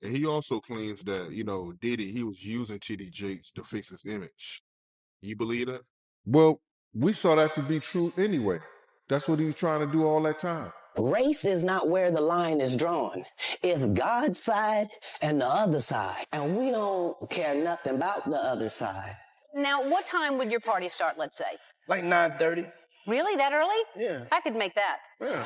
And he also claims that, Diddy, he was using TD Jakes to fix his image. You believe that? Well, we saw that to be true anyway. That's what he was trying to do all that time. Race is not where the line is drawn. It's God's side and the other side. And we don't care nothing about the other side. Now, what time would your party start, let's say? Like 9:30. Really? That early? Yeah. I could make that. Yeah.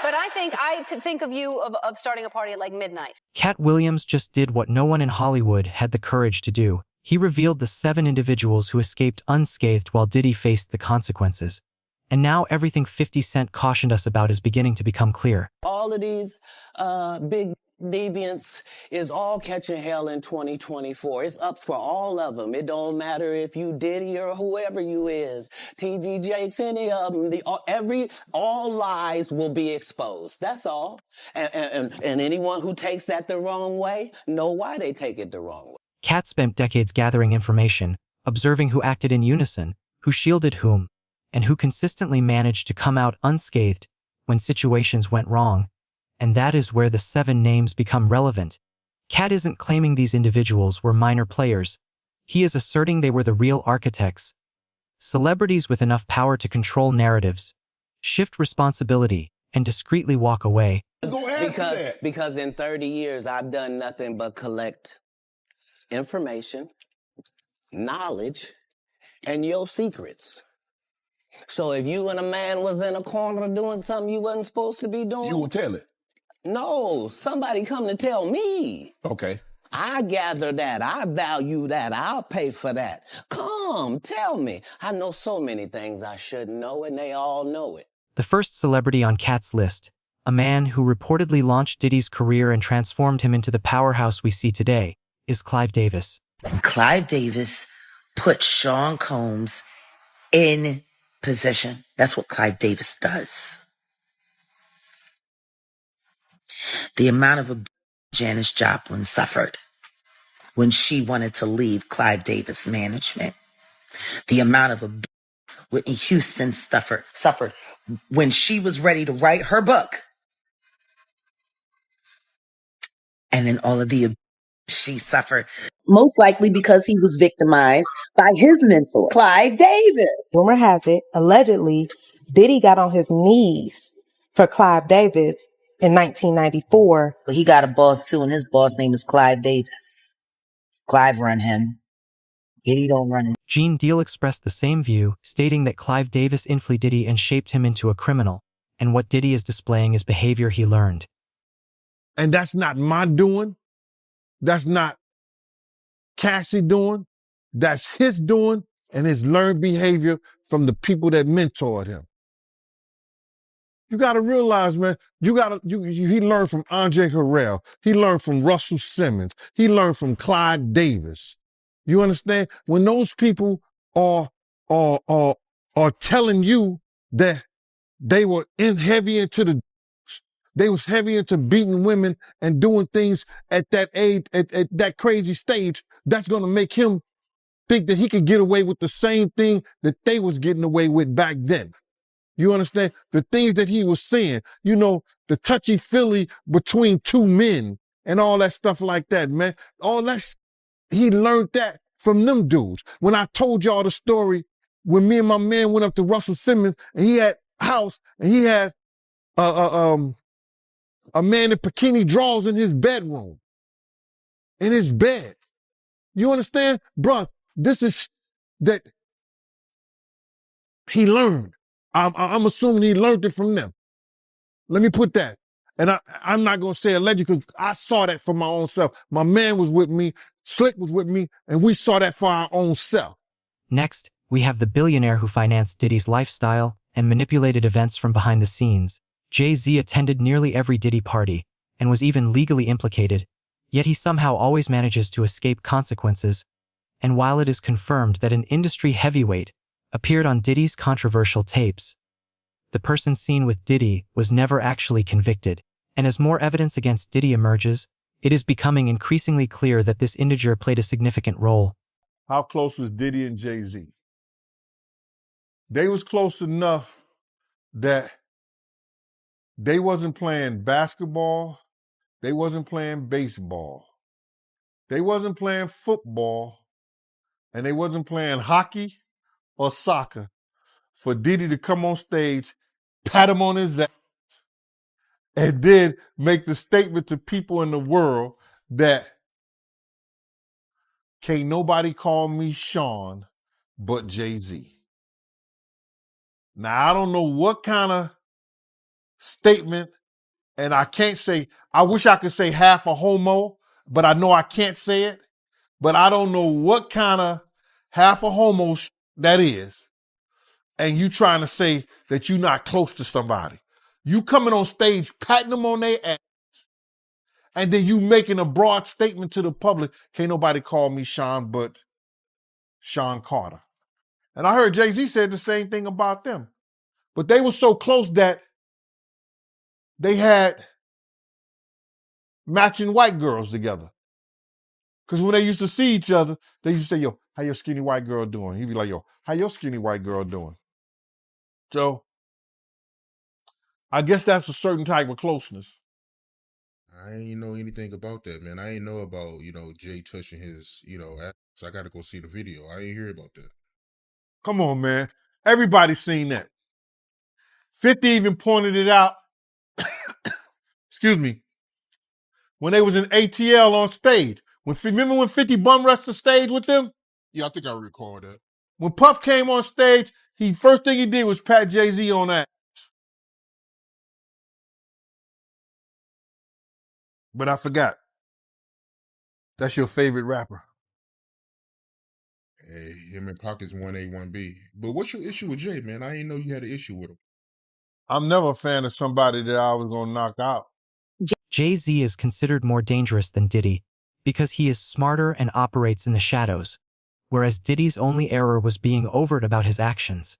But I could think of you of starting a party at like midnight. Cat Williams just did what no one in Hollywood had the courage to do. He revealed the 7 individuals who escaped unscathed while Diddy faced the consequences. And now everything 50 Cent cautioned us about is beginning to become clear. All of these big deviants is all catching hell in 2024. It's up for all of them. It don't matter if you Diddy or whoever you is. TG Jakes, any of them. All lies will be exposed. That's all. And anyone who takes that the wrong way, know why they take it the wrong way. Cat spent decades gathering information, observing who acted in unison, who shielded whom, and who consistently managed to come out unscathed when situations went wrong. And that is where the 7 names become relevant. Cat isn't claiming these individuals were minor players. He is asserting they were the real architects. Celebrities with enough power to control narratives, shift responsibility, and discreetly walk away. Because in 30 years, I've done nothing but collect information, knowledge, and your secrets. So if you and a man was in a corner doing something you wasn't supposed to be doing... You will tell it? No, somebody come to tell me. Okay. I gather that. I value that. I'll pay for that. Come, tell me. I know so many things I shouldn't know, and they all know it. The first celebrity on Cat's list, a man who reportedly launched Diddy's career and transformed him into the powerhouse we see today, is Clive Davis. Clive Davis put Sean Combs in position. That's what Clive Davis does. The amount of abuse Janis Joplin suffered when she wanted to leave Clive Davis management. The amount of abuse Whitney Houston suffered when she was ready to write her book. And then all of the abuse she suffered. Most likely because he was victimized by his mentor, Clive Davis. Rumor has it, allegedly, Diddy got on his knees for Clive Davis in 1994. But he got a boss too, and his boss name is Clive Davis. Clive run him. Diddy don't run him. Gene Deal expressed the same view, stating that Clive Davis influenced Diddy and shaped him into a criminal, and what Diddy is displaying is behavior he learned. And that's not my doing. That's not Cassie doing. That's his doing and his learned behavior from the people that mentored him. You got to realize, man, he learned from Andre Harrell. He learned from Russell Simmons. He learned from Clyde Davis. You understand? When those people are telling you that they were heavy into they was heavy into beating women and doing things at that age, at that crazy stage, that's going to make him think that he could get away with the same thing that they was getting away with back then. You understand? The things that he was saying, the touchy-feely between two men and all that stuff like that, man. He learned that from them dudes. When I told y'all the story, when me and my man went up to Russell Simmons and he had a house and he had a man in bikini drawers in his bedroom, in his bed. You understand? Bruh, this is that he learned. I'm assuming he learned it from them. Let me put that. And I'm not going to say alleged because I saw that for my own self. My man was with me, Slick was with me, and we saw that for our own self. Next, we have the billionaire who financed Diddy's lifestyle and manipulated events from behind the scenes. Jay-Z attended nearly every Diddy party and was even legally implicated, yet he somehow always manages to escape consequences. And while it is confirmed that an industry heavyweight appeared on Diddy's controversial tapes, the person seen with Diddy was never actually convicted. And as more evidence against Diddy emerges, it is becoming increasingly clear that this individual played a significant role. How close was Diddy and Jay-Z? They was close enough that they wasn't playing basketball They wasn't playing baseball. They wasn't playing football. And they wasn't playing hockey or soccer for Diddy to come on stage, pat him on his ass, and then make the statement to people in the world that can't nobody call me Sean but Jay-Z. Now, I don't know what kind of statement, and I can't say, I wish I could say half a homo, but I know I can't say it. But I don't know what kind of half a homo that is. And you trying to say that you're not close to somebody. You coming on stage, patting them on their ass, and then you making a broad statement to the public, can't nobody call me Sean but Sean Carter. And I heard Jay-Z said the same thing about them. But they were so close that they had matching white girls together. Because when they used to see each other, they used to say, yo, how your skinny white girl doing? He'd be like, yo, how your skinny white girl doing? So I guess that's a certain type of closeness. I ain't know anything about that, man. I ain't know about, Jay touching his, ass. So I got to go see the video. I ain't hear about that. Come on, man. Everybody's seen that. 50 even pointed it out. Excuse me. When they was in ATL on stage. Remember when 50 bum rushed the stage with them? Yeah, I think I recall that. When Puff came on stage, first thing he did was pat Jay-Z on that. But I forgot. That's your favorite rapper. Hey, him and Pockets 1A, 1B. But what's your issue with Jay, man? I didn't know you had an issue with him. I'm never a fan of somebody that I was going to knock out. Jay-Z is considered more dangerous than Diddy because he is smarter and operates in the shadows, whereas Diddy's only error was being overt about his actions.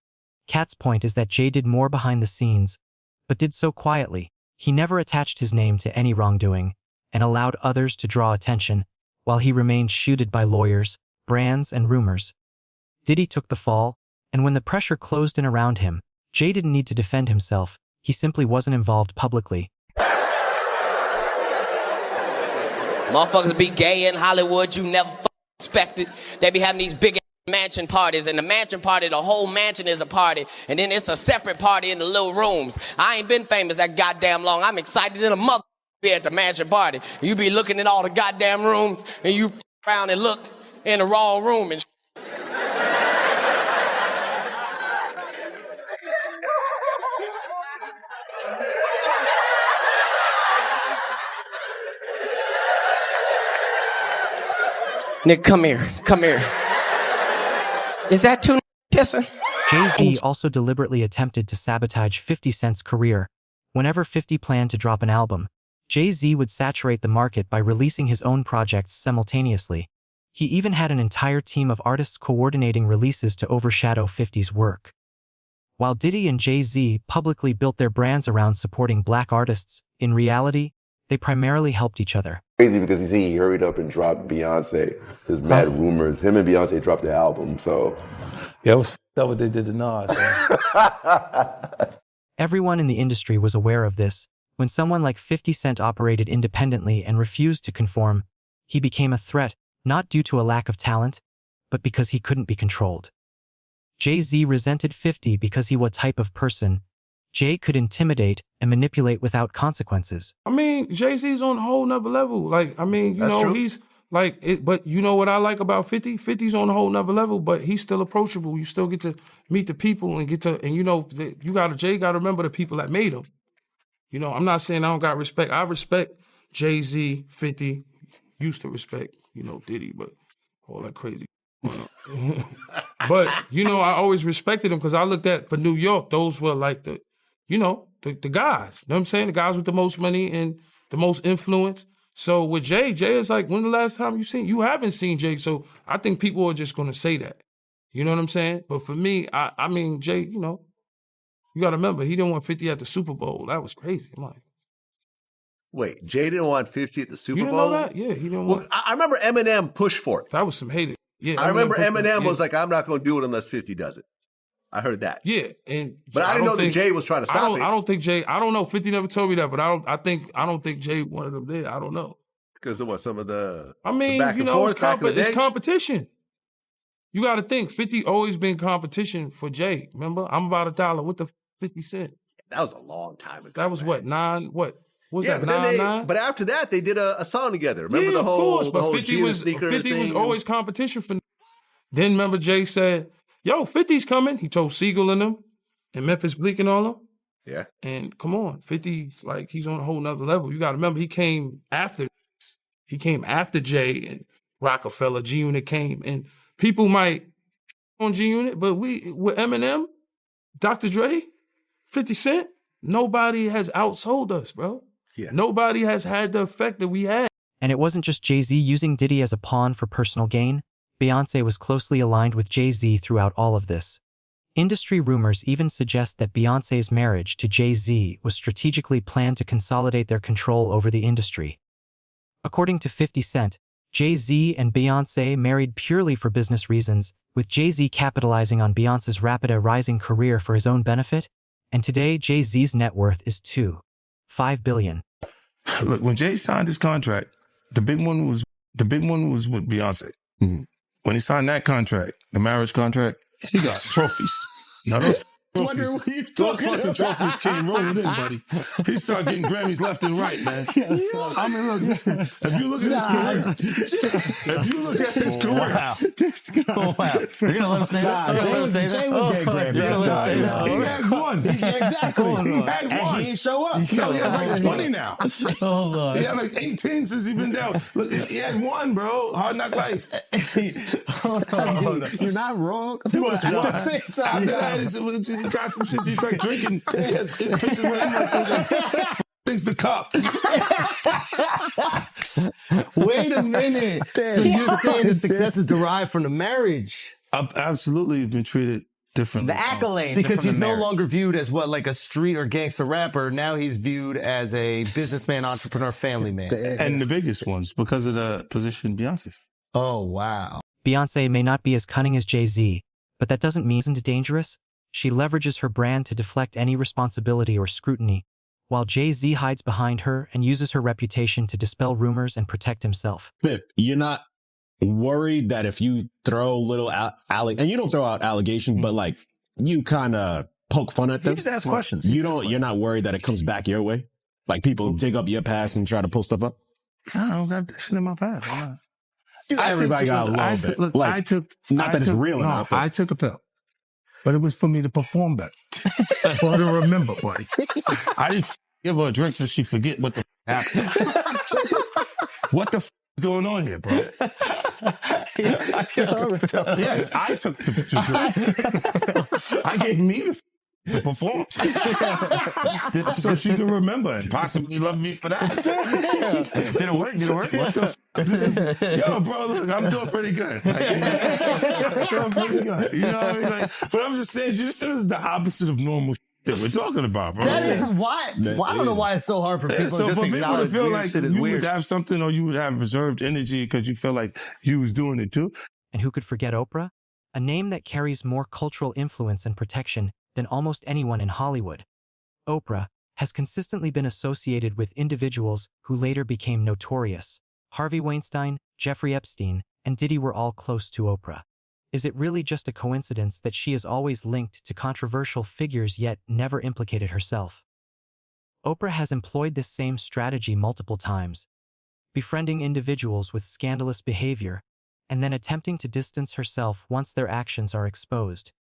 Cat's point is that Jay did more behind the scenes, but did so quietly. He never attached his name to any wrongdoing and allowed others to draw attention while he remained shielded by lawyers, brands, and rumors. Diddy took the fall, and when the pressure closed in around him, Jay didn't need to defend himself. He simply wasn't involved publicly. Motherfuckers be gay in Hollywood, you never expected. They be having these big mansion parties, and the mansion party, the whole mansion is a party, and then it's a separate party in the little rooms. I ain't been famous that goddamn long. I'm excited in a mother be at the mansion party. You be looking at all the goddamn rooms, and you around and look in the wrong room and Nick, come here. Is that too kissing? Jay-Z also deliberately attempted to sabotage 50 Cent's career. Whenever 50 planned to drop an album, Jay-Z would saturate the market by releasing his own projects simultaneously. He even had an entire team of artists coordinating releases to overshadow 50's work. While Diddy and Jay-Z publicly built their brands around supporting black artists, in reality, they primarily helped each other. Crazy because he hurried up and dropped Beyonce. There's mad rumors. Him and Beyonce dropped the album, so. Yeah, it was f***ed what they did to Nas. Everyone in the industry was aware of this. When someone like 50 Cent operated independently and refused to conform, he became a threat, not due to a lack of talent, but because he couldn't be controlled. Jay-Z resented 50 because he was a type of person Jay could intimidate and manipulate without consequences. I mean, Jay-Z's on a whole nother level. Like, I mean, you know, he's like, but you know what I like about 50? 50's on a whole nother level, but he's still approachable. You still get to meet the people and Jay got to remember the people that made him. You know, I'm not saying I don't got respect. I respect Jay-Z, 50, used to respect, Diddy, but all that crazy. But, I always respected him because I looked at, for New York, those were like the guys. You know what I'm saying? The guys with the most money and the most influence. So with Jay is like, when the last time you haven't seen Jay. So I think people are just going to say that. You know what I'm saying? But for me, I mean, Jay, you got to remember, he didn't want 50 at the Super Bowl. That was crazy. I'm like, wait, Jay didn't want 50 at the Super you Bowl? Know that? Yeah, he didn't want. I remember Eminem pushed for it. That was some hated. Yeah, I remember Eminem was like, I'm not going to do it unless 50 does it. I heard that. Yeah, and but I didn't know that Jay was trying to stop it. I don't think Jay. I don't know. 50 never told me that, but I don't think Jay wanted them there. I don't know. Because of what, some of the back and forth, it's competition. You got to think, 50 always been competition for Jay. Remember, I'm about $1. What the 50 Cent? That was a long time ago. That was what, 9? What was yeah, that? But 9? But after that, they did a song together. Remember yeah, the whole, of course, but 50 was always competition for. Then remember Jay said, "Yo, 50's coming." He told Siegel and them, and Memphis Bleak and all them. Yeah. And come on, 50's like he's on a whole nother level. You got to remember, he came after. He came after Jay and Rockefeller. G Unit came, and people might on G Unit, but with Eminem, Dr. Dre, 50 Cent, nobody has outsold us, bro. Yeah. Nobody has had the effect that we had. And it wasn't just Jay-Z using Diddy as a pawn for personal gain. Beyoncé was closely aligned with Jay-Z throughout all of this. Industry rumors even suggest that Beyoncé's marriage to Jay-Z was strategically planned to consolidate their control over the industry. According to 50 Cent, Jay-Z and Beyoncé married purely for business reasons, with Jay-Z capitalizing on Beyoncé's rapid rising career for his own benefit, and today Jay-Z's net worth is $5 billion. Look, when Jay signed his contract, the big one was with Beyonce. Mm-hmm. When he signed that contract, the marriage contract, he got trophies. Now those trophies, those fucking trophies came rolling in, buddy. He started getting Grammys left and right, man. I mean, look, if you look at his career, This guy. Wow. You're gonna let him say that? Jay was getting Grammys. He had one. Exactly. He had and one. he didn't show up. He had like 20 now. Hold on. He had like 18 since he's been down. Look, he had one, bro. Hard Knock Life. Hold on. You're not wrong. He was one. After that, he got them shits. He's like drinking. His pictures with him like things the cup. Wait a minute. So you're saying the success is derived from the marriage? Absolutely, been treated differently. The accolades. Because he's no longer viewed as what, like a street or gangster rapper. Now he's viewed as a businessman, entrepreneur, family man. And the biggest ones because of the position Beyonce's. Oh, wow. Beyoncé may not be as cunning as Jay-Z, but that doesn't mean she's dangerous. She leverages her brand to deflect any responsibility or scrutiny, while Jay-Z hides behind her and uses her reputation to dispel rumors and protect himself. Fifth, you're not worried that if you throw little and you don't throw out allegations, but like you kind of poke fun at them. You just ask questions. You're not worried that it comes back your way? Like people dig up your past and try to pull stuff up? I don't got that shit in my past. Everybody got a little bit. Look, like, not that it's real enough. I took a pill. But it was for me to perform better. For her to remember, buddy. I didn't give her a drink so she forget what the happened. What the is going on here, bro? Yes, I took the drinks. I gave me the perform. So she can remember and possibly love me for that. Did it work? What the this is, yo, bro, look, I'm doing pretty good. Doing pretty good. You know what I mean? Like, but I'm just saying, this is the opposite of normal that we're talking about, bro. That is why. Well, I don't know why it's so hard for people. So just for people to feel like you weird. would have something or you would have reserved energy because you feel like you was doing it too. And who could forget Oprah? A name that carries more cultural influence and protection than almost anyone in Hollywood. Oprah has consistently been associated with individuals who later became notorious. Harvey Weinstein, Jeffrey Epstein, and Diddy were all close to Oprah. Is it really just a coincidence that she is always linked to controversial figures yet never implicated herself? Oprah has employed this same strategy multiple times, befriending individuals with scandalous behavior and then attempting to distance herself once their actions are exposed.